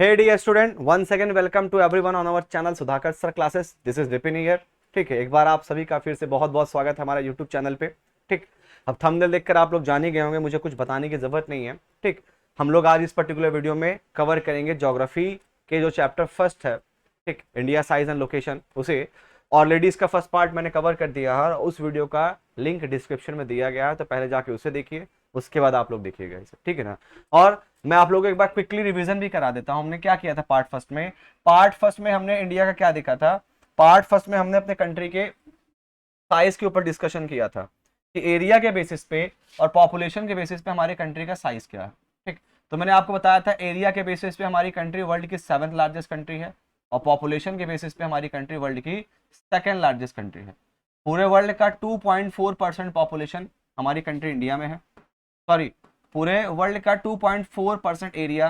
Hey dear student, once again welcome to everyone on our channel Sudhakar sir classes. This is Vipin here. ठीक है, एक बार आप सभी का फिर से बहुत बहुत स्वागत है हमारे यूट्यूब चैनल पे. ठीक, अब थंबनेल देखकर आप लोग जान ही गए होंगे, मुझे कुछ बताने की जरूरत नहीं है. ठीक, हम लोग आज इस पर्टिकुलर वीडियो में कवर करेंगे ज्योग्राफी के जो चैप्टर फर्स्ट है, ठीक, इंडिया साइज एंड लोकेशन, उसे ऑलरेडी इसका फर्स्ट पार्ट मैंने कवर कर दिया है और उस वीडियो का लिंक डिस्क्रिप्शन में दिया गया है, तो पहले जाके उसे देखिए, उसके बाद आप लोग देखिएगा इसे. ठीक है ना. और मैं आप लोगों को एक बार क्विकली रिवीजन भी करा देता हूं. हमने क्या किया था पार्ट फर्स्ट में. पार्ट फर्स्ट में हमने इंडिया का क्या देखा था. पार्ट फर्स्ट में हमने अपने कंट्री के साइज के ऊपर डिस्कशन किया था कि एरिया के बेसिस पे और पॉपुलेशन के बेसिस पे हमारे कंट्री का साइज क्या है. ठीक, तो मैंने आपको बताया था एरिया के बेसिस पे हमारी कंट्री वर्ल्ड की 7th लार्जेस्ट कंट्री है और पॉपुलेशन के बेसिस पे हमारी कंट्री वर्ल्ड की 2nd लार्जेस्ट कंट्री है. पूरे वर्ल्ड का 2.4% पॉपुलेशन हमारी कंट्री इंडिया में है. सॉरी, पूरे वर्ल्ड का 2.4% एरिया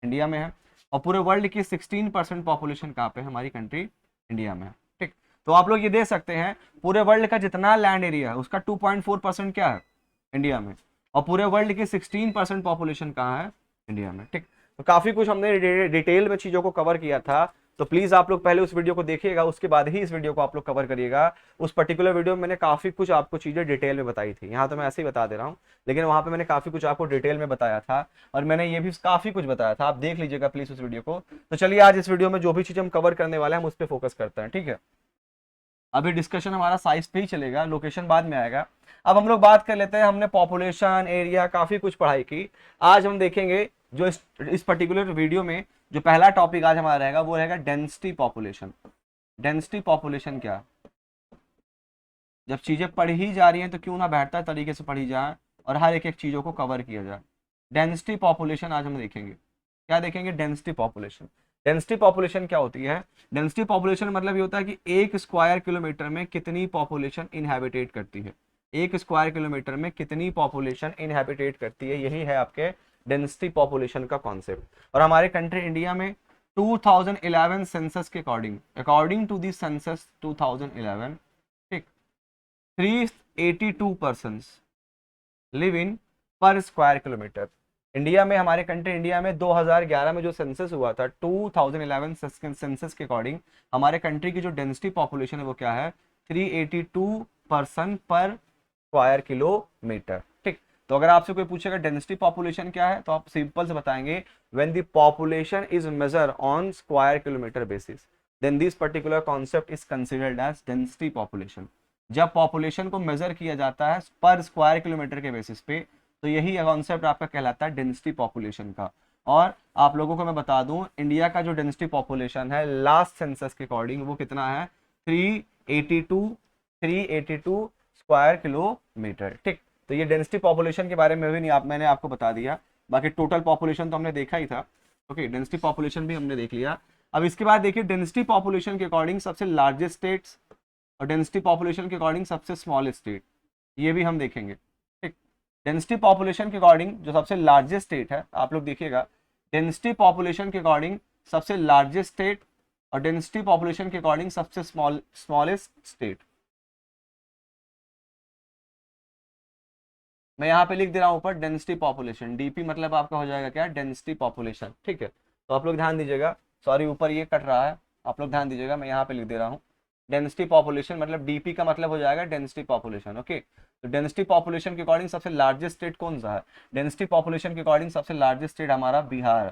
इंडिया में है और पूरे वर्ल्ड की 16% पॉपुलेशन कहाँ पे हमारी कंट्री इंडिया में है. ठीक, तो आप लोग ये दे सकते हैं पूरे वर्ल्ड का जितना लैंड एरिया है उसका 2.4% क्या है इंडिया में और पूरे वर्ल्ड की 16% पॉपुलेशन कहाँ है इंडिया में. ठीक, तो काफी कुछ हमने डिटेल में चीजों को कवर किया था, तो प्लीज आप लोग पहले उस वीडियो को देखिएगा, उसके बाद ही इस वीडियो को आप लोग कवर करिएगा. उस पर्टिकुलर वीडियो में मैंने काफी कुछ आपको चीजें डिटेल में बताई थी. यहाँ तो मैं ऐसे ही बता दे रहा हूँ, लेकिन वहां पे मैंने काफी कुछ आपको डिटेल में बताया था और मैंने ये भी काफी कुछ बताया था. आप देख लीजिएगा प्लीज उस वीडियो को. तो चलिए आज इस वीडियो में जो भी चीज हम कवर करने वाले हैं हम उस पर फोकस करते हैं. ठीक है, अभी डिस्कशन हमारा साइज पे ही चलेगा, लोकेशन बाद में आएगा. अब हम लोग बात कर लेते हैं. हमने पॉपुलेशन, एरिया, काफी कुछ पढ़ाई की. आज हम देखेंगे जो इस पर्टिकुलर वीडियो में जो पहला टॉपिक आज हमारा रहेगा वो रहेगा डेंसिटी पॉपुलेशन. डेंसिटी पॉपुलेशन क्या, जब चीजें पढ़ी ही जा रही हैं तो क्यों ना बेहतर तरीके से पढ़ी जाए और हर एक एक चीजों को कवर किया जाए. डेंसिटी पॉपुलेशन आज हम देखेंगे. क्या देखेंगे? Density population. डेंसिटी पॉपुलेशन क्या होती है? डेंसिटी पॉपुलेशन मतलब ये होता है कि एक स्क्वायर किलोमीटर में कितनी पॉपुलेशन इनहैबिटेट करती है. एक स्क्वायर किलोमीटर में कितनी पॉपुलेशन इनहैबिटेट करती है, यही है आपके डेंसिटी पॉपुलेशन का कॉन्सेप्ट. और हमारे कंट्री इंडिया में 2011 सेंसस के अकॉर्डिंग टू दी सेंसस 2011, ठीक, 382 पर्सन्स लिव इन पर स्क्वायर किलोमीटर. इंडिया में, हमारे कंट्री इंडिया में 2011 में जो सेंसस हुआ था, 2011 सेंसस के अकॉर्डिंग हमारे कंट्री की जो डेंसिटी पॉपुलेशन है वो क्या है? 382 पर्सन पर स्क्वायर किलोमीटर. ठीक, तो अगर आपसे कोई पूछेगा डेंसिटी पॉपुलेशन क्या है तो आप सिंपल से बताएंगे when the population is measure on square kilometre basis then this particular concept is considered as density population. जब पॉपुलेशन को मेजर किया जाता है पर स्क्वायर किलोमीटर के बेसिस पे तो यही कॉन्सेप्ट आपका कहलाता है डेंसिटी पॉपुलेशन का. और आप लोगों को मैं बता दूं, इंडिया का जो डेंसिटी पॉपुलेशन है लास्ट सेंसस के अकॉर्डिंग वो कितना है? 382 स्क्वायर किलोमीटर. ठीक, तो ये डेंसिटी पॉपुलेशन के बारे में भी नहीं मैंने आपको बता दिया. बाकी टोटल पॉपुलेशन तो हमने देखा ही था. ओके, डेंसिटी पॉपुलेशन भी हमने देख लिया. अब इसके बाद देखिए डेंसिटी पॉपुलेशन के अकॉर्डिंग सबसे लार्जेस्ट स्टेट्स और डेंसिटी पॉपुलेशन के अकॉर्डिंग सबसे स्मॉलेस्ट स्टेट, ये भी हम देखेंगे. ठीक, डेंसिटी पॉपुलेशन के अकॉर्डिंग जो सबसे लार्जेस्ट स्टेट है, आप लोग देखिएगा, डेंसिटी पॉपुलेशन के अकॉर्डिंग सबसे लार्जेस्ट स्टेट और डेंसिटी पॉपुलेशन के अकॉर्डिंग सबसे स्मॉलेस्ट स्टेट. मैं यहाँ पे लिख दे रहा हूँ ऊपर डेंसिटी पॉपुलेशन. डीपी मतलब आपका हो जाएगा क्या? Density population. ठीक है, तो आप लोग ध्यान दीजिएगा. सॉरी, ऊपर ये कट रहा है, आप लोग ध्यान दीजिएगा. मैं यहाँ पे लिख दे रहा हूँ डेंसिटी पॉपुलेशन मतलब डीपी का मतलब हो जाएगा डेंसिटी पॉपुलेशन. ओके, तो डेंसिटी पॉपुलेशन के अकॉर्डिंग सबसे लार्जेस्ट स्टेट कौन सा है? डेंसिटी पॉपुलेशन के अकॉर्डिंग सबसे लार्जेस्ट स्टेट हमारा बिहार.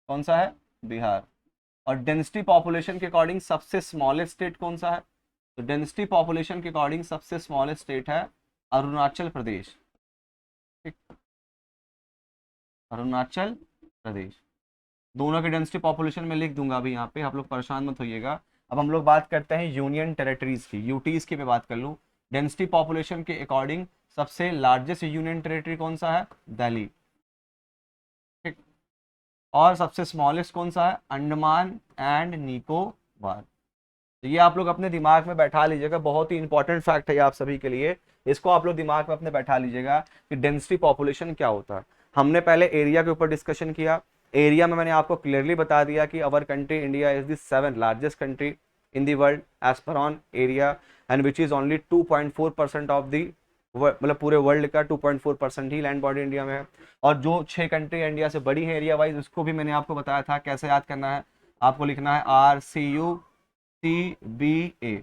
कौन सा है? बिहार. और डेंसिटी पॉपुलेशन के अकॉर्डिंग सबसे स्मॉलेस्ट स्टेट कौन सा है? तो डेंसिटी पॉपुलेशन के अकॉर्डिंग सबसे स्मॉलेस्ट स्टेट है अरुणाचल प्रदेश. ठीक, अरुणाचल प्रदेश. दोनों के डेंसिटी पॉपुलेशन में लिख दूंगा अभी यहाँ पे, आप लोग परेशान मत होइएगा. अब हम लोग बात करते हैं यूनियन टेरिटरीज की, यूटीज की मैं बात कर लूँ. डेंसिटी पॉपुलेशन के अकॉर्डिंग सबसे लार्जेस्ट यूनियन टेरिटरी कौन सा है? दिल्ली. ठीक, और सबसे स्मॉलेस्ट कौन सा है? अंडमान एंड निकोबार. तो ये आप लोग अपने दिमाग में बैठा लीजिएगा, बहुत ही इंपॉर्टेंट फैक्ट है ये आप सभी के लिए. इसको आप लोग दिमाग में अपने बैठा लीजिएगा कि डेंसिटी पॉपुलेशन क्या होता है. हमने पहले एरिया के ऊपर डिस्कशन किया. एरिया में मैंने आपको क्लियरली बता दिया कि our country India is the 7th largest country in the world as per on area and which is only 2.4% of the मतलब पूरे वर्ल्ड का 2.4% ही लैंड बॉडी इंडिया में है। और जो 6 कंट्री इंडिया से बड़ी है एरिया वाइज, उसको भी मैंने आपको बताया था कैसे याद करना है। आपको लिखना है RCUTBA।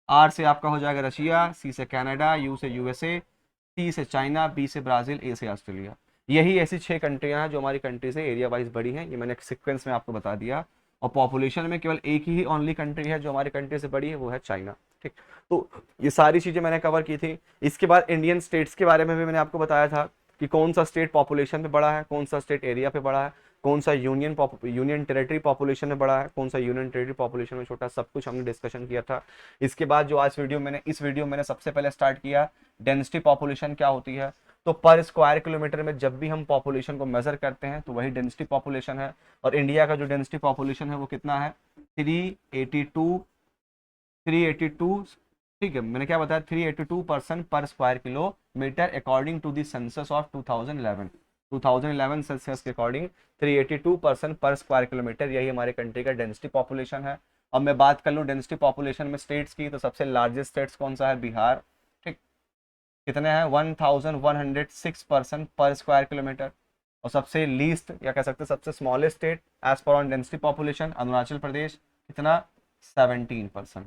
आर से आपका हो जाएगा रशिया, सी से कनाडा, यू से यूएसए, सी से चाइना, बी से ब्राजील, ए से ऑस्ट्रेलिया। यही ऐसी 6 कंट्रियां हैं जो हमारी कंट्री से एरिया वाइज बड़ी हैं। ये मैंने एक सीक्वेंस में आपको बता दिया। और पॉपुलेशन में केवल एक ही ओनली कंट्री है जो हमारी कंट्री से बड़ी है, वो है चाइना। ठीक, तो ये सारी चीजें मैंने कवर की थी। इसके बाद इंडियन स्टेट्स के बारे में भी मैंने आपको बताया था कि कौन सा स्टेट पॉपुलेशन पे बड़ा है, कौन सा स्टेट एरिया पे बड़ा है, कौन सा यूनियन टेरिटरी पॉपुलेशन में बड़ा है, कौन सा यूनियन टेरिटरी पॉपुलेशन में छोटा, सब कुछ हमने डिस्कशन किया था। इसके बाद जो आज इस वीडियो मैंने सबसे पहले स्टार्ट किया, डेंसिटी पॉपुलेशन क्या होती है। तो पर स्क्वायर किलोमीटर में जब भी हम पॉपुलेशन को मेजर करते हैं तो वही डेंसिटी पॉपुलेशन है। और इंडिया का जो डेंसिटी पॉपुलेशन है वो कितना है, 382। ठीक है, मैंने क्या बताया, 382 per square kilometre according to the census of 2011 census के अकॉर्डिंग 382 पर स्क्वायर किलोमीटर, यही हमारे कंट्री का डेंसिटी पॉपुलेशन है। अब मैं बात कर लूँ डेंसिटी पॉपुलेशन में स्टेट्स की, तो सबसे लार्जेस्ट स्टेट्स कौन सा है, बिहार। ठीक, कितने हैं, 1106 पर स्क्वायर किलोमीटर। और सबसे लीस्ट या कह सकते हैं सबसे smallest state as per on density population, Arunachal Pradesh. कितना, 17%।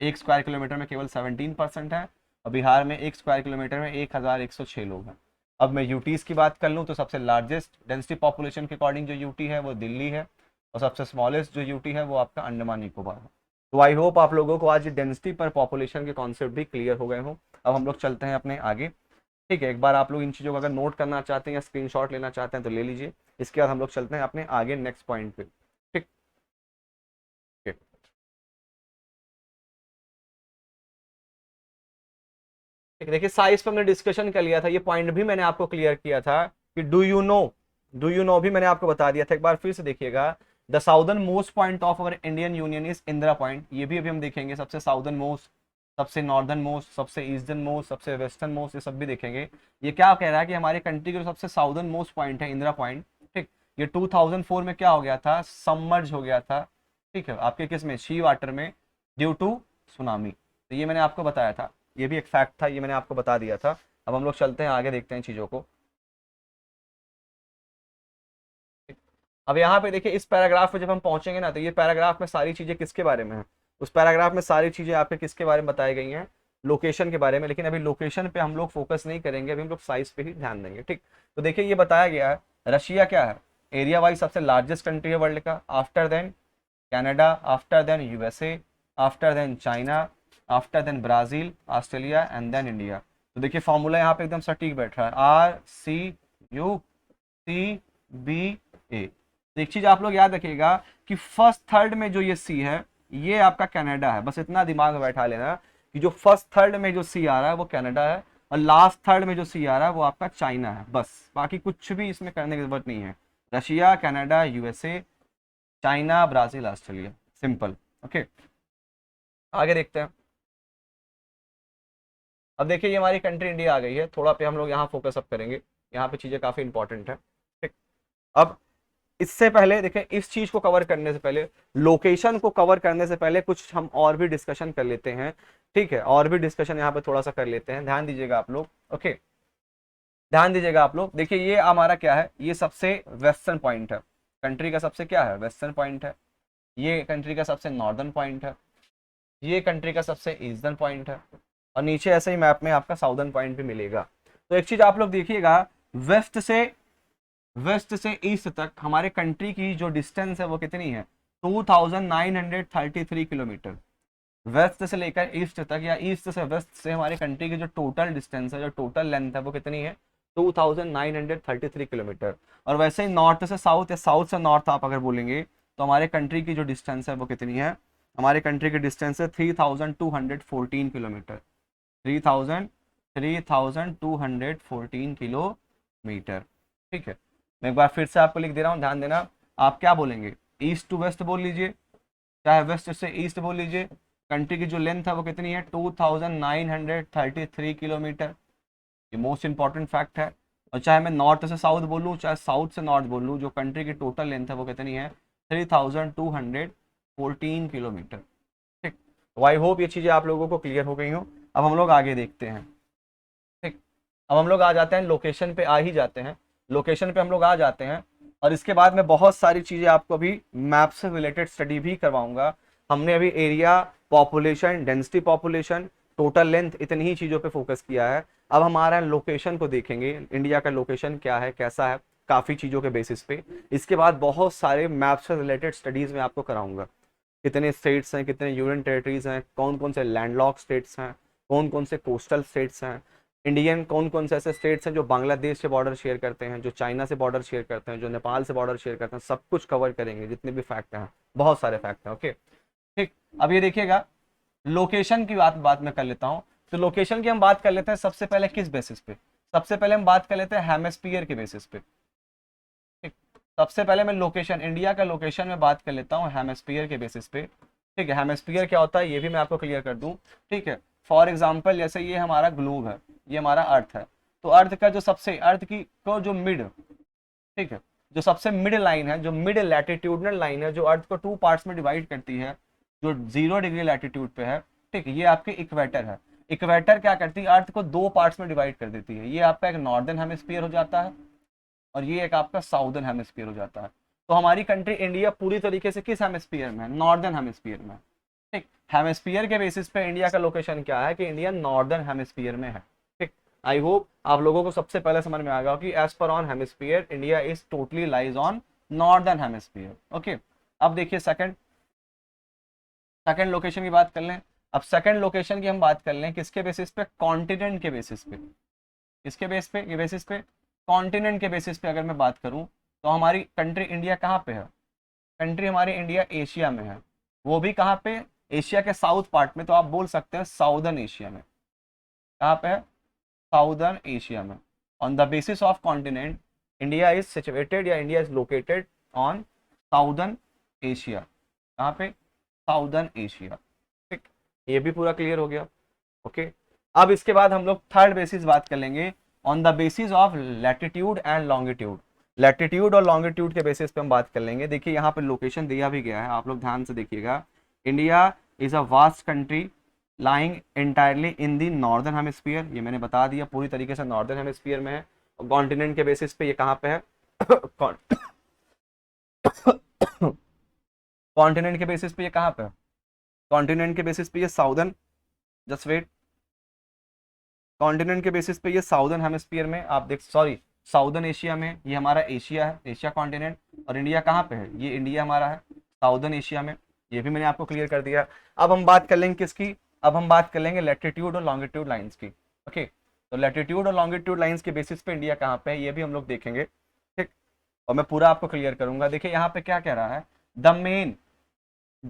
1 स्क्वायर किलोमीटर में केवल 17% है। और बिहार में 1 स्क्वायर किलोमीटर में 1106 लोग हैं। अब मैं यूटीज की बात कर लूँ तो सबसे लार्जेस्ट डेंसिटी पॉपुलेशन के अकॉर्डिंग जो यूटी है वो दिल्ली है। और सबसे स्मॉलेस्ट जो यूटी है वो आपका अंडमान निकोबार है। तो आई होप आप लोगों को आज डेंसिटी पर पॉपुलेशन के कॉन्सेप्ट भी क्लियर हो गए हों। अब हम लोग चलते हैं अपने आगे। ठीक है, एक बार आप लोग इन चीज़ों को अगर नोट करना चाहते हैं या स्क्रीनशॉट लेना चाहते हैं तो ले लीजिए। इसके बाद हम लोग चलते हैं अपने आगे नेक्स्ट पॉइंट पे। ठीक, देखिए साइज पे हमने डिस्कशन कर लिया था, ये पॉइंट भी मैंने आपको क्लियर किया था कि डू यू नो भी मैंने आपको बता दिया था। एक बार फिर से देखिएगा, the southern most point of our Indian union is Indira point. ये भी अभी हम देखेंगे, सबसे साउदर्न मोस्ट, सबसे नॉर्दर्न मोस्ट, सबसे ईस्टर्न मोस्ट, सबसे वेस्टर्न मोस्ट, ये सब भी देखेंगे। ये क्या कह रहा है कि हमारे कंट्री का सबसे साउदर्न मोस्ट पॉइंट है इंदिरा पॉइंट। ठीक, ये 2004 में क्या हो गया था, सबमर्ज हो गया था। ठीक है, आपके किस में, सी वाटर में, ड्यू टू सुनामी। तो ये मैंने आपको बताया था, ये भी एक फैक्ट था, ये मैंने आपको बता दिया था। अब हम लोग चलते हैं आगे, देखते हैं चीजों को। अब यहाँ पे देखिए, इस पैराग्राफ पे जब हम पहुंचेंगे ना, तो ये पैराग्राफ में सारी चीजें किसके बारे में है, उस पैराग्राफ में सारी चीजें आपके किसके बारे में बताई गई हैं, लोकेशन के बारे में। लेकिन अभी लोकेशन पे हम लोग फोकस नहीं करेंगे, अभी हम लोग साइज पे ही ध्यान देंगे। ठीक, तो देखिए ये बताया गया है, रशिया क्या है, एरिया वाइज सबसे लार्जेस्ट कंट्री है वर्ल्ड का, after then Canada, after then USA, after then China, after then Brazil, Australia and then India. तो देखिए फॉर्मूला यहाँ पे एकदम सटीक बैठ रहा है, RCUTBA। तो एक चीज आप लोग याद रखिएगा कि फर्स्ट थर्ड में जो ये सी है, ये आपका कनाडा है। बस इतना दिमाग में बैठा लेना कि जो फर्स्ट थर्ड में जो सी आ रहा है वो कनाडा है, और लास्ट थर्ड में जो सी आ रहा है वो आपका चाइना है। बस बाकी कुछ भी इसमें करने की जरूरत नहीं है। Russia, Canada, USA, China, Brazil, Australia, simple. Okay, आगे देखते हैं। अब देखिए ये हमारी कंट्री इंडिया आ गई है, थोड़ा पे हम लोग यहाँ फोकस अप करेंगे, यहाँ पे चीजें काफी इंपॉर्टेंट है। ठीक, अब इससे पहले देखें, इस चीज को कवर करने से पहले, लोकेशन को कवर करने से पहले कुछ हम और भी डिस्कशन कर लेते हैं। ठीक है, और भी डिस्कशन यहाँ पे थोड़ा सा कर लेते हैं, ध्यान दीजिएगा आप लोग। ओके, ध्यान दीजिएगा आप लोग। देखिए ये हमारा क्या है, ये सबसे वेस्टर्न पॉइंट है, कंट्री का सबसे क्या है, वेस्टर्न पॉइंट है। ये कंट्री का सबसे नॉर्दर्न पॉइंट है, ये कंट्री का सबसे ईस्टर्न पॉइंट है, और नीचे ऐसे ही मैप में आपका साउदर्न पॉइंट भी मिलेगा। तो एक चीज आप लोग देखिएगा, वेस्ट से ईस्ट तक हमारे कंट्री की जो डिस्टेंस है वो कितनी है, 2933 किलोमीटर। वेस्ट से लेकर ईस्ट तक या ईस्ट से वेस्ट से हमारे कंट्री की जो टोटल डिस्टेंस है, जो टोटल लेंथ है वो कितनी है, 2933 किलोमीटर। और वैसे ही नॉर्थ से साउथ या साउथ से नॉर्थ आप अगर बोलेंगे तो हमारे कंट्री की जो डिस्टेंस है वो कितनी है, हमारे कंट्री की डिस्टेंस है 3214 किलोमीटर। 3214 किलोमीटर। ठीक है, मैं एक बार फिर से आपको लिख दे रहा हूँ, ध्यान देना। आप क्या बोलेंगे, ईस्ट टू वेस्ट बोल लीजिए, चाहे वेस्ट से ईस्ट बोल लीजिए। कंट्री की जो लेंथ है वो कितनी है, 2933 किलोमीटर। ये मोस्ट इंपॉर्टेंट फैक्ट है। और चाहे मैं नॉर्थ से साउथ बोलूँ, चाहे साउथ से नॉर्थ बोलूँ, जो कंट्री की टोटल लेंथ है वो कितनी है, 3214 किलोमीटर। ठीक, तो आई होप ये चीज़ें आप लोगों को क्लियर हो गई हो। अब हम लोग आगे देखते हैं। ठीक, अब हम लोग आ जाते हैं लोकेशन पे, आ ही जाते हैं लोकेशन पे, हम लोग आ जाते हैं। और इसके बाद मैं बहुत सारी चीजें आपको अभी मैप से रिलेटेड स्टडी भी करवाऊंगा। हमने अभी area, population, density population, total length, इतनी ही चीजों पे फोकस किया है। अब हमारा लोकेशन को देखेंगे, इंडिया का लोकेशन क्या है, कैसा है, काफी चीजों के बेसिस पे। इसके बाद बहुत सारे मैप से रिलेटेड स्टडीज मैं आपको कराऊंगा। कितने स्टेट्स हैं, कितने यूनियन टेरिटरीज हैं, कौन कौन से लैंडलॉक स्टेट्स हैं, कौन कौन से कोस्टल स्टेट्स हैं, इंडियन कौन कौन से ऐसे स्टेट्स हैं जो बांग्लादेश से बॉर्डर शेयर करते हैं, जो चाइना से बॉर्डर शेयर करते हैं, जो नेपाल से बॉर्डर शेयर करते हैं, सब कुछ कवर करेंगे, जितने भी फैक्ट हैं, बहुत सारे फैक्ट हैं। ओके, ठीक। अब ये देखिएगा, लोकेशन की बात मैं कर लेता हूँ। तो लोकेशन की हम बात कर लेते हैं सबसे पहले किस बेसिस पे, सबसे पहले हम बात कर लेते हैं हेमिस्फीयर के बेसिस पे। ठीक, सबसे पहले मैं लोकेशन, इंडिया का लोकेशन में बात कर लेता हूँ हेमिस्फीयर के बेसिस पे। ठीक है, हेमिस्फीयर क्या होता है ये भी मैं आपको क्लियर कर दूं। ठीक है, फॉर एग्जाम्पल जैसे ये हमारा ग्लोब है, ये हमारा अर्थ है। तो अर्थ का जो सबसे, अर्थ की को जो मिड, ठीक है, जो सबसे मिड लाइन है, जो मिड लैटिट्यूडनल लाइन है, जो अर्थ को टू पार्ट्स में डिवाइड करती है, जो 0 डिग्री लैटिट्यूड पे है, ठीक है, ये आपकी इक्वेटर है। इक्वेटर क्या करती है, अर्थ को दो पार्ट्स में डिवाइड कर देती है। ये आपका एक नॉर्दर्न हेमिस्फीयर हो जाता है और ये एक आपका साउदर्न हेमिस्फीयर हो जाता है। तो हमारी कंट्री इंडिया पूरी तरीके से किस हेमिस्फीयर में है, नॉर्दर्न हेमिस्फीयर में। ठीक, हेमिस्फीयर के बेसिस पे इंडिया का लोकेशन क्या है कि इंडिया नॉर्दर्न हेमिस्फीयर में है। ठीक, आई होप आप लोगों को सबसे पहले समझ में आ गया कि as per on hemisphere India is totally lies on northern hemisphere. Okay, अब देखिए सेकंड सेकंड लोकेशन की बात कर लें। अब सेकंड लोकेशन की हम बात कर लें किसके बेसिस पे, कॉन्टिनेंट के बेसिस पे। किसके बेस पे, ये बेसिस पे कॉन्टिनेंट के बेसिस पे अगर मैं बात करूं तो हमारी कंट्री इंडिया कहाँ पे है, कंट्री हमारी इंडिया एशिया में है। वो भी कहाँ पे, एशिया के साउथ पार्ट में, तो आप बोल सकते हैं साउदर्न एशिया में। कहाँ पे है, साउदर्न एशिया में। On the basis of continent India is situated या India is located on southern Asia. कहाँ पे, साउदर्न एशिया। ठीक, ये भी पूरा क्लियर हो गया। ओके, अब इसके बाद हम लोग थर्ड बेसिस बात कर लेंगे, on the basis of latitude and longitude. Latitude और लॉन्गिट्यूड के बेसिस पे हम बात कर लेंगे। देखिए यहाँ पे लोकेशन दिया भी गया है, आप लोग ध्यान से देखिएगा। India is a vast country lying entirely in the northern hemisphere, ये मैंने बता दिया, पूरी तरीके से नॉर्दर्न हेमिस्फीयर में है। और कॉन्टिनेंट के बेसिस पे ये कहाँ पे है, कॉन्टिनेंट के बेसिस पे ये कहाँ पे है, कॉन्टिनेंट के बेसिस पे ये साउदर्न, जस्ट वेट, कॉन्टिनेंट के बेसिस पे ये साउदर्न हेमिस्फीयर में आप देख, सॉरी साउदर्न एशिया में, ये हमारा एशिया है, एशिया कॉन्टिनेंट। और इंडिया कहाँ पे है, ये इंडिया हमारा है साउदर्न एशिया में, ये भी मैंने आपको क्लियर कर दिया। अब हम बात कर लेंगे किसकी, अब हम बात कर लेंगे लैटिट्यूड और लॉन्गिट्यूड लाइंस की। ओके, तो लैटिट्यूड और लॉन्गिट्यूड लाइंस के बेसिस पे इंडिया कहाँ पे है ये भी हम लोग देखेंगे। ठीक, और मैं पूरा आपको क्लियर करूंगा। देखिए यहाँ पे क्या कह रहा है, the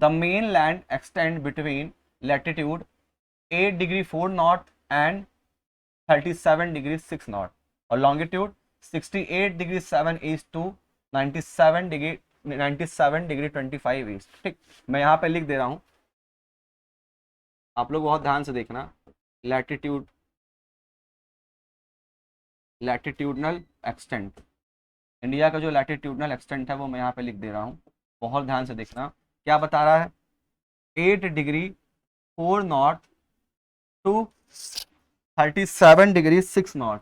main land extend between latitude 8 degree 4 north and 37 degree 6 north और longitude 68 degree 7 east to 97 degree 25 east. ठीक, मैं यहाँ पे लिख दे रहा हूँ, आप लोग बहुत ध्यान से देखना। लैटिट्यूडनल एक्सटेंट, इंडिया का जो लैटिट्यूडनल एक्सटेंट है वो मैं यहाँ पे लिख दे रहा हूँ, बहुत ध्यान से देखना। क्या बता रहा है, 8 degree 4 north to 37 degree 6 north,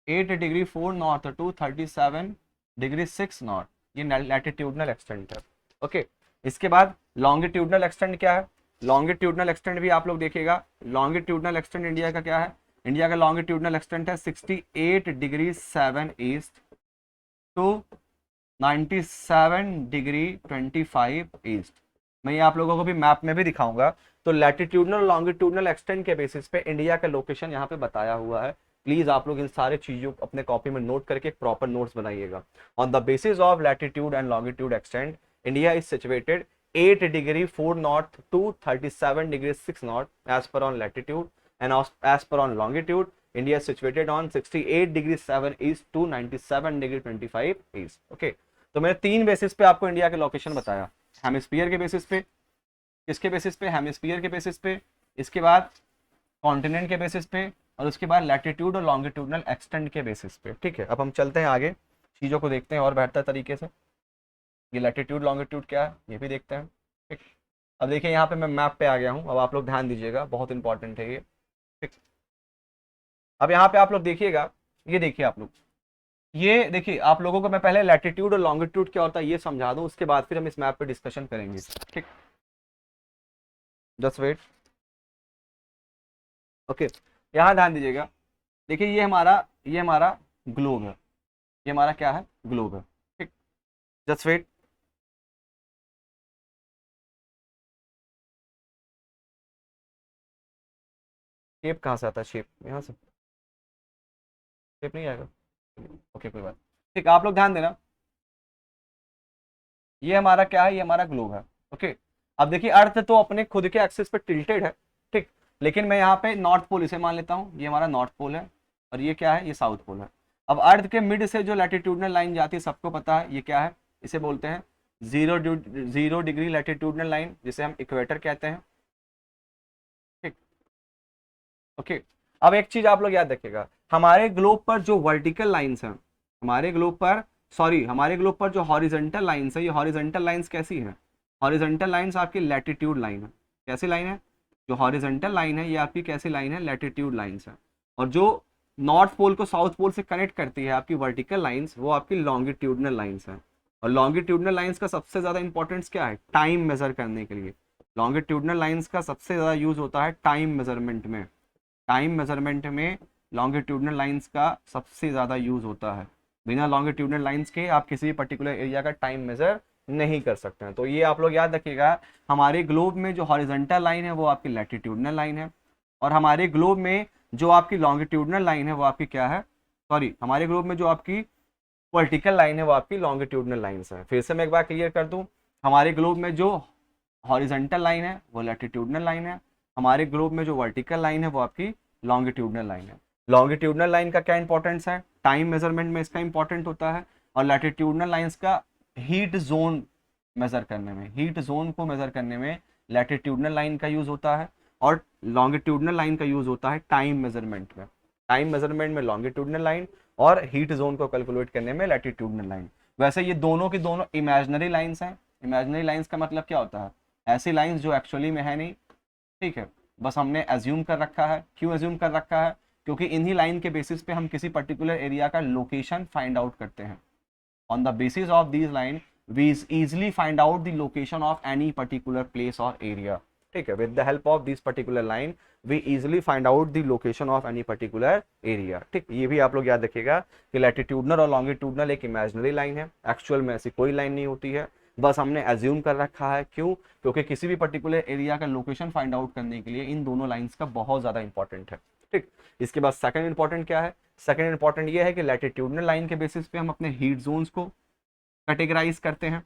8 degree 4 north to 37 degree 6 north, ये लैटिट्यूडनल एक्सटेंट है। ओके, इसके बाद लॉन्गिट्यूडनल एक्सटेंट क्या है, लॉन्गिट्यूडनल एक्सटेंट भी आप लोग देखिएगा। लॉन्गिट्यूडनल एक्सटेंट इंडिया का क्या है, इंडिया का लॉन्गिट्यूडनल एक्सटेंट है 68 degree 7 east to 97 degree 25 east. मैं ये आप लोगों को भी मैप में भी दिखाऊंगा। तो लैटिट्यूडनल लॉन्गिट्यूडनल एक्सटेंट के बेसिस पे इंडिया का लोकेशन यहाँ पे बताया हुआ है। प्लीज आप लोग इन सारे चीजों को अपने कॉपी में नोट करके प्रॉपर नोट्स बनाइएगा। On the basis of latitude and longitude extent India is situated 8 degree 4 north to 37 degree 6 north as per on latitude and as per on longitude India situated on 68 degree 7 east to 97 degree 25 east. Okay, तो मैंने 3 basis पे आपको India के location बताया, hemisphere के basis पे, किसके basis पे, हेमिस्फीयर के बेसिस पे, इसके बाद कॉन्टिनेंट के बेसिस पे, और उसके बाद लैटिट्यूड और लॉन्गिट्यूडनल एक्सटेंट के बेसिस पे। ठीक है, अब हम चलते हैं आगे, चीज़ों को देखते हैं और बेहतर तरीके से। ये लैटिट्यूड लॉन्गिट्यूड क्या है ये भी देखते हैं। ठीक, अब देखिए यहाँ पे मैं मैप पे आ गया हूँ, अब आप लोग ध्यान दीजिएगा, बहुत इंपॉर्टेंट है ये। ठीक, अब यहाँ पे आप लोग देखिएगा, ये देखिए आप लोग, ये देखिए आप लोगों को मैं पहले लैटिट्यूड और लॉन्गिट्यूड क्या होता है ये समझा दूं, उसके बाद फिर हम इस मैप पे डिस्कशन करेंगे। ठीक, जस्ट वेट। ओके, यहाँ ध्यान दीजिएगा। देखिए ये हमारा ग्लोब है, ये हमारा क्या है, ग्लोब है। ठीक, जस्ट वेट। शेप कहाँ से आता है, शेप यहाँ से, शेप नहीं आएगा। ओके कोई बात। ठीक, आप लोग ध्यान देना, ये हमारा क्या है, ये हमारा ग्लोब है। ओके, अब देखिए अर्थ तो अपने खुद के एक्सिस पे टिल्टेड है। ठीक, लेकिन मैं यहाँ पे नॉर्थ पोल इसे मान लेता हूँ, ये हमारा नॉर्थ पोल है, और ये क्या है, ये साउथ पोल है। अब अर्थ के मिड से जो लैटिट्यूडनल लाइन जाती है सबको पता है, ये क्या है, इसे बोलते हैं 0 डिग्री लैटिट्यूडनल लाइन, जिसे हम इक्वेटर कहते हैं। ठीक, ओके। अब एक चीज आप लोग याद रखिएगा, हमारे ग्लोब पर जो वर्टिकल लाइंस हैं, हमारे ग्लोब पर, सॉरी हमारे ग्लोब पर जो हॉरिजॉन्टल लाइंस है, ये हॉरिजॉन्टल लाइंस कैसी है, हॉरिजॉन्टल लाइंस आपकी लैटिट्यूड लाइन है। कैसी लाइन है, जो हॉरिजॉन्टल लाइन है ये आपकी कैसी लाइन है, लैटिट्यूड लाइंस है। और जो नॉर्थ पोल को साउथ पोल से कनेक्ट करती है आपकी वर्टिकल लाइंस, वो आपकी लॉन्गिट्यूडनल लाइंस है। और लॉन्गिट्यूडनल लाइंस का सबसे ज्यादा इंपॉर्टेंस क्या है, टाइम मेजर करने के लिए। लॉन्गिट्यूडनल लाइंस का सबसे ज्यादा यूज होता है टाइम मेजरमेंट में। टाइम मेजरमेंट में लॉन्गिट्यूडनल लाइंस का सबसे ज़्यादा यूज होता है। बिना लॉन्गिट्यूडनल लाइंस के आप किसी भी पर्टिकुलर एरिया का टाइम मेजर नहीं कर सकते हैं। तो ये आप लोग याद रखिएगा, हमारे ग्लोब में जो हॉरिजॉन्टल लाइन है वो आपकी लैटिट्यूडनल लाइन है, और हमारे ग्लोब में जो आपकी लॉन्गिट्यूडनल लाइन है वो आपकी क्या है, सॉरी हमारे ग्लोब में जो आपकी वर्टिकल लाइन है वो आपकी लॉन्गिट्यूडनल लाइन्स है। फिर से मैं एक बार क्लियर कर दूं, हमारे ग्लोब में जो हॉरिजॉन्टल लाइन है वो लैटिट्यूडनल लाइन है, हमारे ग्लोब में जो वर्टिकल लाइन है वो आपकी लॉन्गिट्यूडनल लाइन है। लॉन्गिट्यूडनल लाइन का क्या इंपॉर्टेंस है, टाइम मेजरमेंट में इसका इंपॉर्टेंट होता है, और लैटिट्यूडनल लाइंस का हीट जोन मेजर करने में, हीट जोन को मेजर करने में लैटिट्यूडनल लाइन का यूज होता है, और लॉन्गिट्यूडनल लाइन का यूज होता है टाइम मेजरमेंट में। टाइम मेजरमेंट में लॉन्गिट्यूडनल लाइन, और हीट जोन को कैलकुलेट करने में लैटिट्यूडनल लाइन। वैसे ये दोनों की दोनों इमेजिनरी लाइंस हैं। इमेजिनरी लाइंस का मतलब क्या होता है, ऐसी लाइंस जो एक्चुअली में है नहीं। ठीक है, बस हमने एज्यूम कर रखा है। क्यों एज्यूम कर रखा है, क्योंकि इन्हीं लाइन के बेसिस पे हम किसी पर्टिकुलर एरिया का लोकेशन फाइंड आउट करते हैं। On the basis of this line we easily find out the location of any particular place और एरिया। ठीक है, with the help of this particular line we easily find out the location of any particular area. ठीक, ये भी आप लोग याद रखिएगा कि लैटिट्यूडनल और लॉन्गिट्यूडनल एक इमेजिनरी लाइन है, एक्चुअल में ऐसी कोई लाइन नहीं होती है, बस हमने एज्यूम कर रखा है। क्यों, क्योंकि किसी भी पर्टिकुलर एरिया का लोकेशन फाइंड आउट करने के लिए इन दोनों लाइंस का बहुत ज्यादा इंपॉर्टेंट है। ठीक, इसके बाद सेकंड इंपॉर्टेंट क्या है, सेकंड इंपॉर्टेंट ये है कि लैटिट्यूडनल लाइन के बेसिस पे हम अपने हीट जोन्स को कैटेगराइज करते हैं,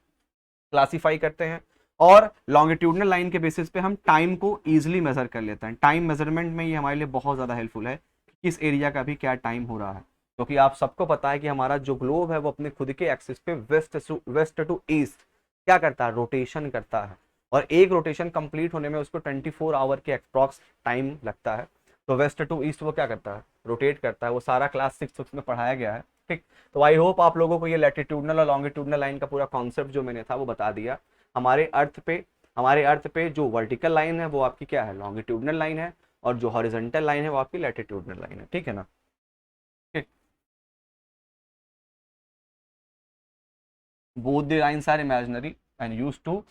क्लासीफाई करते हैं, और लॉन्गिट्यूडनल लाइन के बेसिस पे हम टाइम को इजीली मेजर कर लेते हैं। टाइम मेजरमेंट में ये हमारे लिए बहुत ज़्यादा हेल्पफुल है कि किस एरिया का भी क्या टाइम हो रहा है, क्योंकि आप सबको पता है कि हमारा जो ग्लोब है वो अपने खुद के एक्सिस पे वेस्ट टू ईस्ट क्या करता है, रोटेशन करता है, और एक रोटेशन कंप्लीट होने में उसको 24 आवर के अप्रॉक्स टाइम लगता है। तो वेस्ट टू ईस्ट वो क्या करता है, रोटेट करता है। वो सारा क्लास 6 में पढ़ाया गया है। ठीक, तो आई होप आप लोगों को ये लैटिट्यूडनल और लॉन्गिट्यूडनल लाइन का पूरा कॉन्सेप्ट जो मैंने था वो बता दिया। हमारे अर्थ पे, हमारे अर्थ पे जो वर्टिकल लाइन है वो आपकी क्या है, लॉन्गिट्यूडनल लाइन है, और जो हॉरिजॉन्टल लाइन है वो आपकी लैटिट्यूडनल लाइन है। ठीक है ना, ठीक, both the lines are imaginary and used to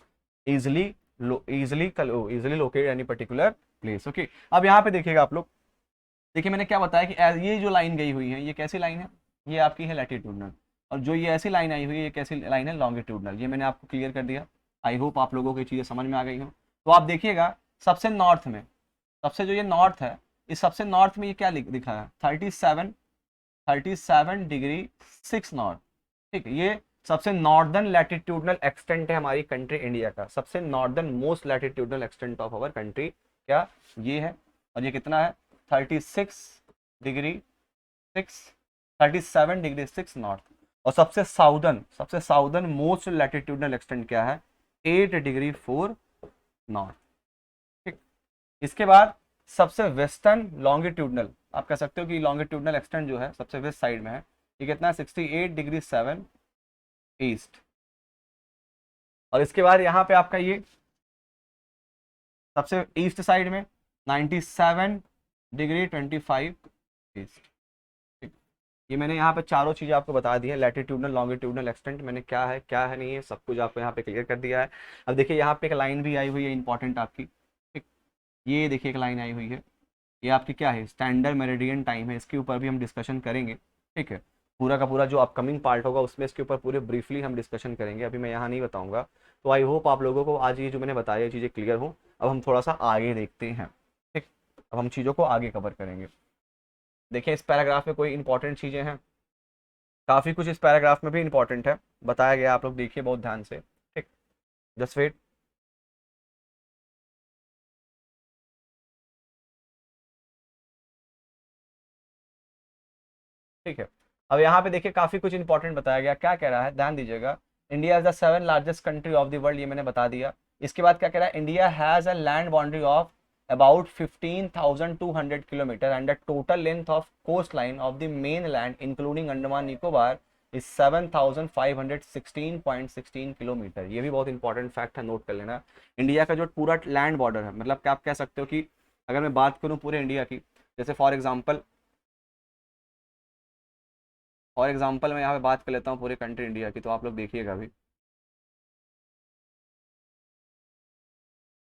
easily easily locate any particular place। Okay, अब यहाँ पे देखिएगा आप लोग, देखिए मैंने क्या बताया कि ये जो लाइन गई हुई है ये कैसी लाइन है, ये आपकी है लैटिट्यूडनल, और जो ये ऐसी लाइन आई हुई है ये कैसी लाइन है, लॉन्गिट्यूडनल। ये मैंने आपको क्लियर कर दिया। आई होप आप लोगों को ये चीज़ें समझ में आ गई हो। तो आप देखिएगा सबसे नॉर्थ में, सबसे जो ये नॉर्थ है, इस सबसे नॉर्थ में ये क्या दिखा है, 37 डिग्री 6 नॉर्थ। ठीक है, ये सबसे नॉर्दर्न लैटिट्यूडनल एक्सटेंट है हमारी कंट्री इंडिया का, सबसे northern most latitudinal extent of our country क्या ये है, और ये कितना है 36 डिग्री 6, 37 डिग्री 6 नॉर्थ। और सबसे साउदर्न मोस्ट लैटिट्यूडनल एक्सटेंट क्या है, 8 डिग्री 4 नॉर्थ। ठीक, इसके बाद सबसे वेस्टर्न लॉन्गिट्यूडनल, आप कह सकते हो कि लॉन्गिट्यूडनल एक्सटेंट जो है सबसे वेस्ट साइड में है, ये कितना है 68 डिग्री 7 ईस्ट। और इसके बाद यहाँ पे आपका ये सबसे ईस्ट साइड में 97 डिग्री 25 ईस्ट। ये मैंने यहाँ पे चारों चीज़ें आपको बता दी है, लैटिट्यूडनल लॉन्गिट्यूडनल एक्सटेंट मैंने क्या है नहीं है सब कुछ आपको यहाँ पे क्लियर कर दिया है। अब देखिए यहाँ पे एक लाइन भी आई हुई है इंपॉर्टेंट आपकी, ठीक, ये देखिए एक लाइन आई हुई है, ये आपकी क्या है, स्टैंडर्ड मेरिडियन टाइम है, इसके ऊपर भी हम डिस्कशन करेंगे, ठीक है। पूरा का पूरा जो अपकमिंग पार्ट होगा उसमें इसके ऊपर पूरे ब्रीफली हम डिस्कशन करेंगे, अभी मैं यहाँ नहीं बताऊंगा। तो आई होप आप लोगों को आज ये जो मैंने बताया ये चीज़ें क्लियर हो। अब हम थोड़ा सा आगे देखते हैं, ठीक, अब हम चीज़ों को आगे कवर करेंगे। देखिए इस पैराग्राफ में कोई इंपॉर्टेंट चीज़ें हैं, काफ़ी कुछ इस पैराग्राफ में भी इंपॉर्टेंट है बताया गया, आप लोग देखिए बहुत ध्यान से, ठीक, जस्ट वेट। ठीक है, अब यहाँ पे देखिए काफी कुछ इंपॉर्टेंट बताया गया, क्या कह रहा है ध्यान दीजिएगा। India is the seven largest country of the world, ये मैंने बता दिया। इसके बाद क्या कह रहा है, India has a land boundary of about 15,200 kilometre and the total length of coast line of the main land including Andaman Nicobar is 7,516.16 kilometre. ये भी बहुत इंपॉर्टेंट फैक्ट है, नोट कर लेना। इंडिया का जो पूरा लैंड बॉर्डर है, मतलब क्या आप कह सकते हो कि अगर मैं बात करूं पूरे इंडिया की, जैसे फॉर एग्जांपल मैं यहाँ पे बात कर लेता हूँ पूरे कंट्री इंडिया की, तो आप लोग देखिएगा अभी,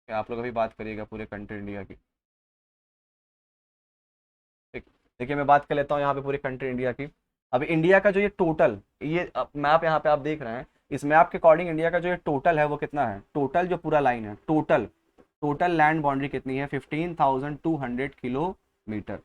आप लोग अभी बात करिएगा पूरे कंट्री इंडिया की, ठीक। देखिए मैं बात कर लेता हूँ यहाँ पे पूरे कंट्री इंडिया की। अभी इंडिया का जो ये टोटल, ये मैप यहाँ पे आप देख रहे हैं, इस मैप के अकॉर्डिंग इंडिया का जो ये टोटल है वो कितना है, टोटल जो पूरा लाइन है, टोटल टोटल लैंड बाउंड्री कितनी है, 15,200 किलोमीटर।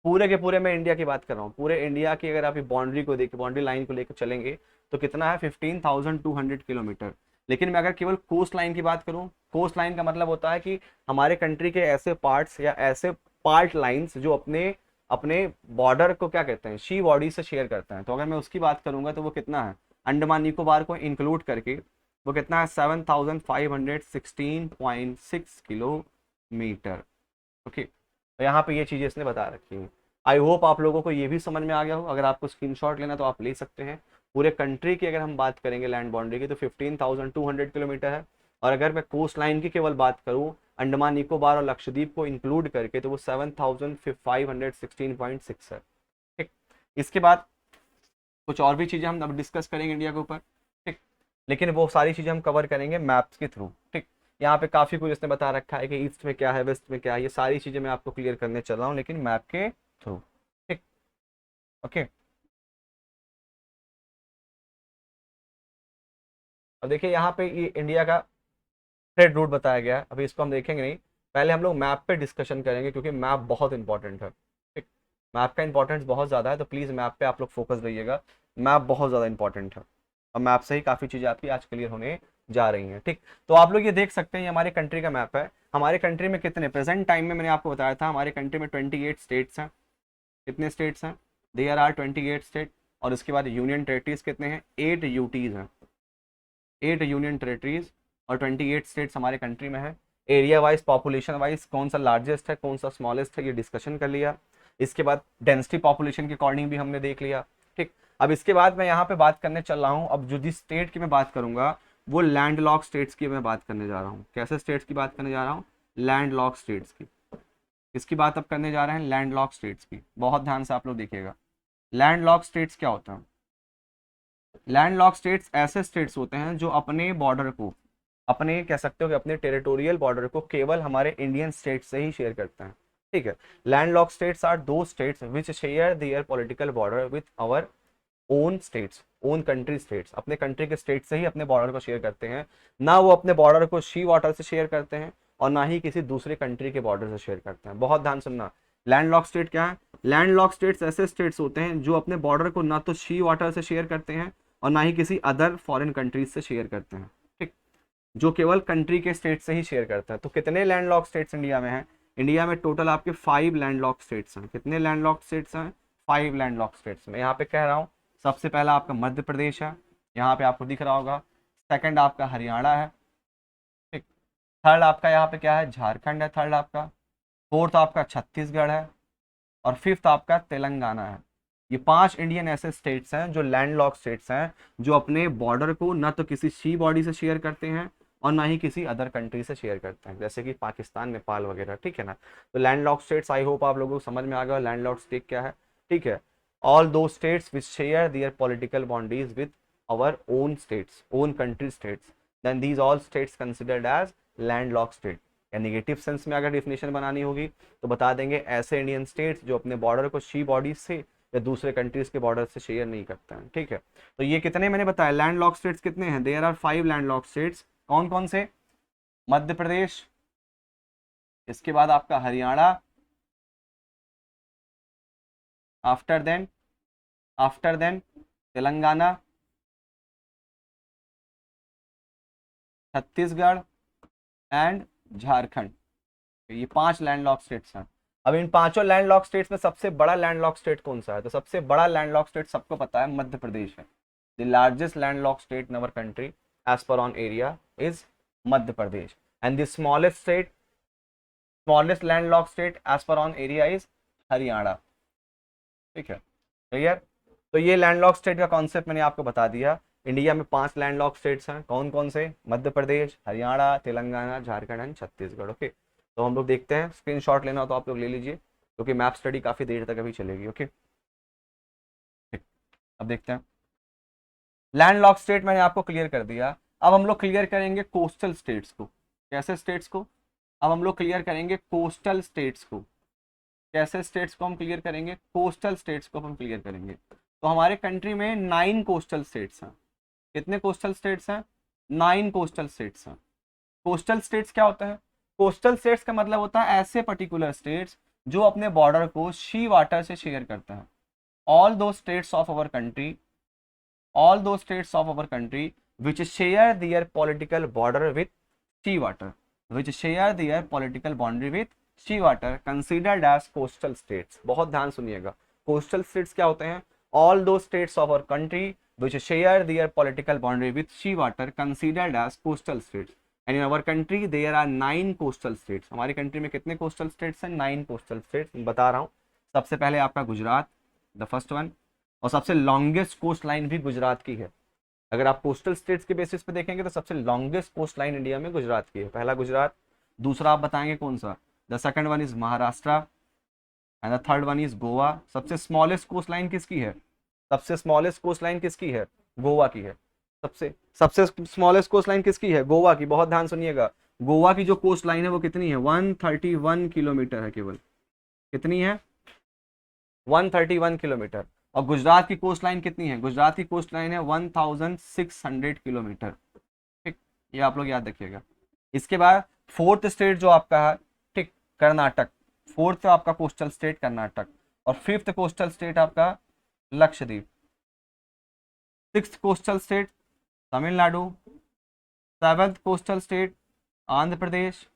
पूरे के पूरे मैं इंडिया की बात कर रहा हूँ, पूरे इंडिया की अगर आप बाउंड्री को देख, बाउंड्री लाइन को लेकर चलेंगे तो कितना है, 15,200 किलोमीटर। लेकिन मैं अगर केवल कोस्ट लाइन की बात करूँ, कोस्ट लाइन का मतलब होता है कि हमारे कंट्री के ऐसे पार्ट्स या ऐसे पार्ट लाइंस जो अपने अपने बॉर्डर को क्या कहते हैं, शी बॉडी से शेयर करते हैं। तो अगर मैं उसकी बात करूंगा तो वो कितना है, अंडमान निकोबार को इंक्लूड करके वो कितना है, 7,516.6 किलोमीटर। ओके, तो यहाँ पे ये चीज़ें इसने बता रखी हैं। आई होप आप लोगों को ये भी समझ में आ गया हो। अगर आपको स्क्रीनशॉट लेना तो आप ले सकते हैं। पूरे कंट्री की अगर हम बात करेंगे लैंड बाउंड्री की तो 15,200 किलोमीटर है, और अगर मैं कोस्ट लाइन की केवल बात करूँ अंडमान निकोबार और लक्षद्वीप को इंक्लूड करके तो वो 7,516.6 है, ठीक। इसके बाद कुछ और भी चीज़ें हम अब डिस्कस करेंगे इंडिया के ऊपर, ठीक, लेकिन वो सारी चीज़ें हम कवर करेंगे मैप्स के थ्रू, ठीक। यहाँ पे काफ़ी कुछ इसने बता रखा है कि ईस्ट में क्या है, वेस्ट में क्या है, ये सारी चीज़ें मैं आपको क्लियर करने चल रहा हूँ लेकिन मैप के थ्रू, ठीक। ओके, अब देखिए यहाँ पे ये इंडिया का ट्रेड रूट बताया गया है, अभी इसको हम देखेंगे नहीं, पहले हम लोग मैप पे डिस्कशन करेंगे क्योंकि मैप बहुत इंपॉर्टेंट है, ठीक। मैप का इंपॉर्टेंस बहुत ज़्यादा है, तो प्लीज़ मैप पे आप लोग फोकस रहिएगा। मैप बहुत ज़्यादा इंपॉर्टेंट है और मैप से ही काफ़ी चीज़ें आपकी आज क्लियर होने जा रही हैं, ठीक। तो आप लोग ये देख सकते हैं, ये हमारे कंट्री का मैप है। हमारे कंट्री में कितने प्रेजेंट टाइम में, मैंने आपको बताया था हमारे कंट्री में 28 स्टेट्स हैं। कितने स्टेट्स हैं, देयर आर 28 स्टेट। और उसके बाद यूनियन टेरिटरीज कितने हैं, 8 यूटीज हैं, 8 यूनियन टेरिटरीज और 28 स्टेट्स हमारे कंट्री में है। एरिया वाइज पॉपुलेशन वाइज कौन सा लार्जेस्ट है कौन सा स्मॉलेस्ट है ये डिस्कशन कर लिया। इसके बाद डेंसिटी पॉपुलेशन के अकॉर्डिंग भी हमने देख लिया, ठीक। अब इसके बाद मैं यहाँ पे बात करने चल रहा हूँ, अब जो जिस स्टेट की मैं बात करूंगा वो लैंड लॉक स्टेट्स की मैं बात करने जा रहा हूँ। कैसे स्टेट्स की बात करने जा रहा हूँ, लैंड लॉक स्टेट्स की। इसकी बात अब करने जा रहे हैं लैंड लॉक स्टेट्स की, बहुत ध्यान से आप लोग देखिएगा। लैंड लॉक स्टेट्स क्या होता है, लैंड लॉक स्टेट्स ऐसे स्टेट्स होते हैं जो अपने बॉर्डर को, अपने कह सकते हो कि अपने टेरिटोरियल बॉर्डर को केवल हमारे इंडियन स्टेट से ही शेयर करते हैं, ठीक है। Land lock states are those states which share their political border with our own states, own country states, अपने कंट्री के स्टेट से ही अपने बॉर्डर को शेयर करते हैं। ना वो अपने बॉर्डर को सी वाटर से शेयर करते हैं और ना ही किसी दूसरे कंट्री के बॉर्डर से शेयर करते हैं। बहुत ध्यान सुनना, लैंड लॉक स्टेट क्या है, लैंड लॉक स्टेट्स ऐसे स्टेट्स होते हैं जो अपने बॉर्डर को ना तो सी वाटर से शेयर करते हैं और ना ही किसी अदर फॉरेन कंट्रीज से शेयर करते हैं, ठीक। जो केवल कंट्री के स्टेट से ही शेयर करता है। तो कितने लैंड लॉक स्टेट्स इंडिया में हैं, इंडिया में टोटल आपके 5 लैंड लॉक स्टेट्स हैं। कितने लैंड लॉक स्टेट्स हैं, 5 लैंड लॉक स्टेट्स। मैं यहाँ पे कह रहा हूँ सबसे पहला आपका मध्य प्रदेश है, यहाँ पे आपको दिख रहा होगा। सेकंड आपका हरियाणा है, ठीक। थर्ड आपका यहाँ पे क्या है, झारखंड है थर्ड आपका। फोर्थ आपका छत्तीसगढ़ है और फिफ्थ आपका तेलंगाना है। ये 5 इंडियन ऐसे स्टेट्स हैं जो लैंड लॉक स्टेट्स हैं, जो अपने बॉर्डर को ना तो किसी सी बॉडी से शेयर करते हैं और ना ही किसी अदर कंट्री से शेयर करते हैं, जैसे कि पाकिस्तान नेपाल वगैरह, ठीक है ना। तो land lock states, I hope आप लोगों को समझ में आ गया लैंड लॉक स्टेट क्या है, ठीक है। all those states which share their political boundaries with our own states, own country states, then these all states considered as landlocked state। या निगेटिव सेंस में अगर डेफिनेशन बनानी होगी तो बता देंगे ऐसे इंडियन स्टेट्स जो अपने बॉर्डर को सी बॉडीज से या दूसरे कंट्रीज के बॉर्डर से शेयर नहीं करते हैं। ठीक है, तो ये कितने मैंने बताया लैंडलॉक स्टेट्स कितने हैं, देयर आर 5 लैंडलॉक स्टेट्स। कौन कौन से, मध्य प्रदेश, इसके बाद आपका Haryana, after then Telangana, Chhattisgarh and Jharkhand. ये 5 लैंडलॉक स्टेट्स हैं। अब इन पांचों लैंडलॉक स्टेट्स में सबसे बड़ा लैंडलॉक स्टेट कौन सा है, तो सबसे बड़ा लैंडलॉक स्टेट सबको पता है मध्य प्रदेश है। The largest landlock state in our country as per on area is Madhya Pradesh and the smallest landlock state as per on area is Haryana. ठीक है, क्लियर। तो ये लैंडलॉक स्टेट का कॉन्सेप्ट मैंने आपको बता दिया। इंडिया में 5 लैंडलॉक स्टेट्स हैं, कौन कौन से, मध्य प्रदेश, हरियाणा, तेलंगाना, झारखंड एंड छत्तीसगढ़। ओके, तो हम लोग देखते हैं, स्क्रीनशॉट लेना हो तो आप लोग ले लीजिए क्योंकि मैप स्टडी काफी देर तक अभी चलेगी। ओके, ठीक, अब देखते हैं। लैंडलॉक स्टेट मैंने आपको क्लियर कर दिया। अब हम लोग क्लियर करेंगे कोस्टल स्टेट्स को। कैसे स्टेट्स को, अब हम लोग क्लियर करेंगे कोस्टल स्टेट्स को। कैसे स्टेट्स को हम क्लियर करेंगे, कोस्टल स्टेट्स को हम क्लियर करेंगे। तो हमारे कंट्री में 9 कोस्टल स्टेट्स हैं। कितने कोस्टल स्टेट्स हैं, 9 कोस्टल स्टेट्स हैं। कोस्टल स्टेट्स क्या होता है, कोस्टल स्टेट्स का मतलब होता है ऐसे पर्टिकुलर स्टेट्स जो अपने बॉर्डर को सी वाटर से शेयर करते हैं। All those states of our country, all those states of our country which share their political border with sea water, which share their political boundary with sea water considered as coastal states। बहुत ध्यान सुनिएगा, coastal states क्या होते हैं, all those states of our country which share their political boundary with sea water considered as coastal states and in our country there are 9 coastal states। हमारी country में कितने coastal states हैं, 9 coastal states बता रहा हूँ। सबसे पहले आपका गुजरात, द फर्स्ट वन, और सबसे लॉन्गेस्ट कोस्ट लाइन भी गुजरात की है। अगर आप कोस्टल स्टेट्स के बेसिस पे देखेंगे तो सबसे लॉन्गेस्ट कोस्ट लाइन इंडिया में गुजरात की है। पहला गुजरात, दूसरा आप बताएंगे कौन सा, the second one is Maharashtra and the third one is Goa. सबसे स्मॉलेस्ट कोस्ट लाइन किसकी है, सबसे स्मॉलेस्ट कोस्ट लाइन किसकी है, गोवा की है। सबसे स्मॉलेस्ट कोस्ट लाइन किसकी है, गोवा की। बहुत ध्यान सुनिएगा, गोवा की जो कोस्ट लाइन है वो कितनी है, 131 किलोमीटर है केवल। कितनी है, 131 किलोमीटर। और गुजरात की कोस्ट लाइन कितनी है, गुजरात की कोस्ट लाइन है 1600 किलोमीटर। ठीक, ये आप लोग याद रखिएगा। इसके बाद फोर्थ स्टेट जो आपका है, ठीक, कर्नाटक। फोर्थ आपका कोस्टल स्टेट कर्नाटक, और फिफ्थ कोस्टल स्टेट आपका Lakshadweep. Sixth coastal state Tamil Nadu, seventh coastal state Andhra Pradesh,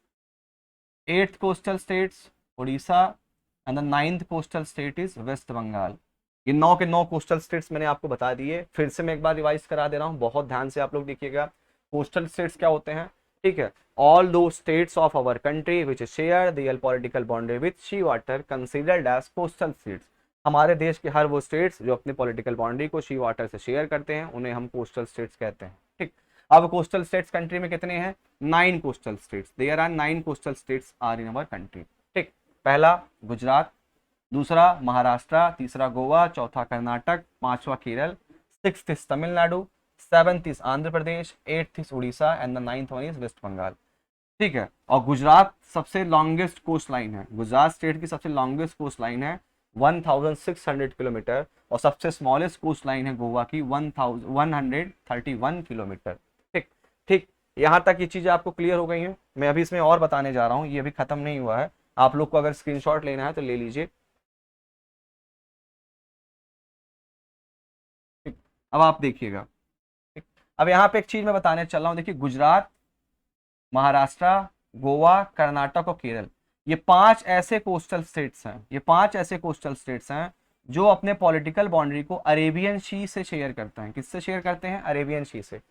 eighth coastal states Odisha and the 9th coastal state is West Bengal. ये 9 के 9 कोस्टल स्टेट्स मैंने आपको बता दिए। फिर से मैं एक बार रिवाइज करा दे रहा हूँ, बहुत ध्यान से आप लोग देखिएगा। कोस्टल स्टेट्स क्या होते हैं, ठीक है, all those states of our country which share their political boundary with sea water considered as coastal states. हमारे देश के हर वो स्टेट्स जो अपने पॉलिटिकल बाउंड्री को सी वाटर से शेयर करते हैं उन्हें हम कोस्टल स्टेट्स कहते हैं। ठीक, अब कोस्टल स्टेट्स कंट्री में कितने हैं, 9 coastal states. There are 9 coastal states are in our country. ठीक, पहला गुजरात, दूसरा महाराष्ट्र, तीसरा गोवा, चौथा कर्नाटक, पांचवा Kerala, 6th is Tamil Nadu, 7th is Andhra Pradesh, 8th is Odisha and the 9th one is West Bengal. ठीक है, और गुजरात सबसे लॉन्गेस्ट कोस्ट लाइन है, गुजरात स्टेट की सबसे लॉन्गेस्ट कोस्ट लाइन है 1600 किलोमीटर, और सबसे स्मॉलेस्ट कोस्ट लाइन है गोवा की 131 किलोमीटर। ठीक ठीक, यहाँ तक ये चीजें आपको क्लियर हो गई हैं। मैं अभी इसमें और बताने जा रहा हूँ, ये अभी खत्म नहीं हुआ है। आप लोग को अगर स्क्रीनशॉट लेना है तो ले लीजिए। अब आप देखिएगा, अब यहाँ पे एक चीज मैं बताने चल रहा हूँ। देखिए, गुजरात, महाराष्ट्र, गोवा, कर्नाटक और केरल, ये 5 ऐसे कोस्टल स्टेट्स हैं, ये 5 ऐसे कोस्टल स्टेट्स हैं जो अपने पॉलिटिकल बाउंड्री को अरेबियन सी से शेयर करते हैं। किससे शेयर करते हैं, अरेबियन सी से।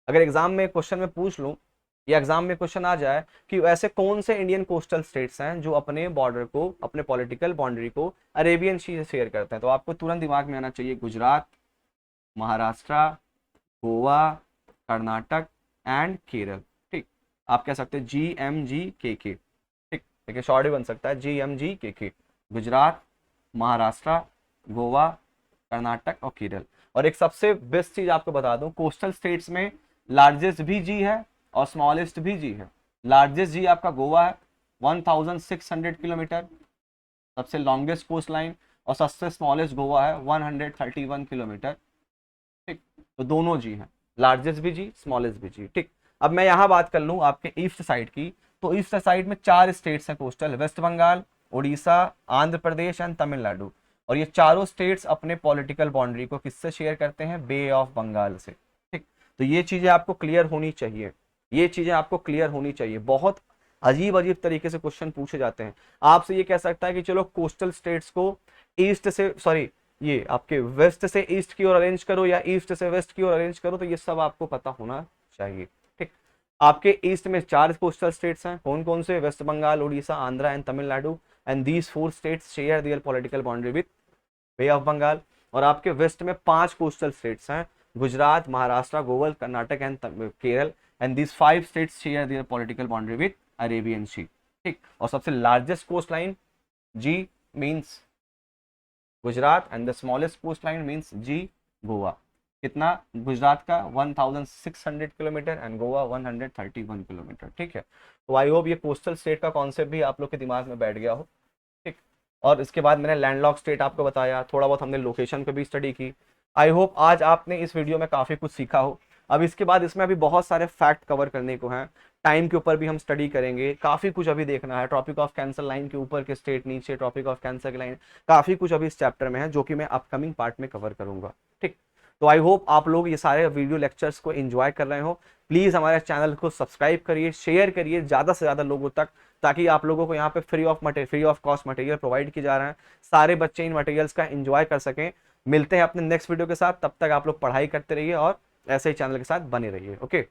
अगर एग्जाम में क्वेश्चन में पूछ लूँ या एग्जाम में क्वेश्चन आ जाए कि ऐसे कौन से इंडियन कोस्टल स्टेट्स हैं जो अपने बॉर्डर को, अपने पॉलिटिकल बाउंड्री को अरेबियन सी से शेयर करते हैं, तो आपको तुरंत दिमाग में आना चाहिए गुजरात, महाराष्ट्र, गोवा, कर्नाटक एंड केरल। ठीक, आप कह सकते हैं GMGKK। ठीक, देखिए शॉर्ट भी बन सकता है GMGKK। गुजरात, महाराष्ट्र, गोवा, कर्नाटक और केरल। और एक सबसे बेस्ट चीज आपको बता दूं, कोस्टल स्टेट्स में लार्जेस्ट भी जी है और स्मॉलेस्ट भी जी है। लार्जेस्ट जी आपका गोवा है 1600 किलोमीटर, सबसे लॉन्गेस्ट कोस्ट लाइन, और सबसे स्मॉलेस्ट गोवा है 131 किलोमीटर। ठीक, तो दोनों जी हैं, लार्जेस्ट भी जी स्मॉलेस्ट भी जी। ठीक, अब मैं यहाँ बात कर लूँ आपके ईस्ट साइड की, तो ईस्ट साइड में 4 स्टेट्स हैं कोस्टल, वेस्ट बंगाल, उड़ीसा, आंध्र प्रदेश एंड तमिलनाडु। और ये चारों स्टेट्स अपने पॉलिटिकल बाउंड्री को किससे शेयर करते हैं, बे ऑफ बंगाल से। ठीक, तो ये चीजें आपको क्लियर होनी चाहिए, ये चीजें आपको क्लियर होनी चाहिए। बहुत अजीब अजीब तरीके से क्वेश्चन पूछे जाते हैं। आपसे ये कह सकता है कि चलो कोस्टल स्टेट्स को ईस्ट से, सॉरी, ये आपके वेस्ट से ईस्ट की ओर अरेंज करो या ईस्ट से वेस्ट की ओर अरेंज करो, तो ये सब आपको पता होना चाहिए। ठीक, आपके ईस्ट में 4 कोस्टल स्टेट्स हैं, कौन कौन से, West Bengal, Orissa, Andhra and Tamil Nadu, and these 4 states share their political boundary with bay of Bengal. और आपके वेस्ट में 5 कोस्टल स्टेट्स हैं, Gujarat, Maharashtra, Goa, Karnataka and Kerala, and these 5 states share their political boundary with Arabian sea. ठीक, और सबसे लार्जेस्ट कोस्ट लाइन जी means Gujarat and the smallest coastline means जी गोवा। कितना, गुजरात का 1600 किलोमीटर एंड गोवा 131 किलोमीटर। ठीक है, तो आई होप ये कोस्टल स्टेट का कॉन्सेप्ट भी आप लोग के दिमाग में बैठ गया हो। ठीक, और इसके बाद मैंने लैंडलॉक स्टेट आपको बताया, थोड़ा बहुत हमने लोकेशन पे भी स्टडी की। आई होप आज आपने इस वीडियो में काफ़ी कुछ सीखा हो। अब इसके बाद इसमें अभी बहुत सारे फैक्ट कवर करने को हैं, टाइम के ऊपर भी हम स्टडी करेंगे, काफ़ी कुछ अभी देखना है। ट्रॉपिक ऑफ कैंसर लाइन के ऊपर के स्टेट, नीचे ट्रॉपिक ऑफ कैंसर की लाइन, काफ़ी कुछ अभी इस चैप्टर में है जो कि मैं अपकमिंग पार्ट में कवर करूंगा। ठीक, तो आई होप आप लोग ये सारे वीडियो लेक्चर्स को एंजॉय कर रहे हो। प्लीज़ हमारे चैनल को सब्सक्राइब करिए, शेयर करिए ज़्यादा से ज़्यादा लोगों तक, ताकि आप लोगों को यहाँ पे free of cost material provide किए जा रहे हैं, सारे बच्चे इन मटेरियल्स का एंजॉय कर सकें। मिलते हैं अपने नेक्स्ट वीडियो के साथ, तब तक आप लोग पढ़ाई करते रहिए और ऐसे ही चैनल के साथ बने रहिए। ओके।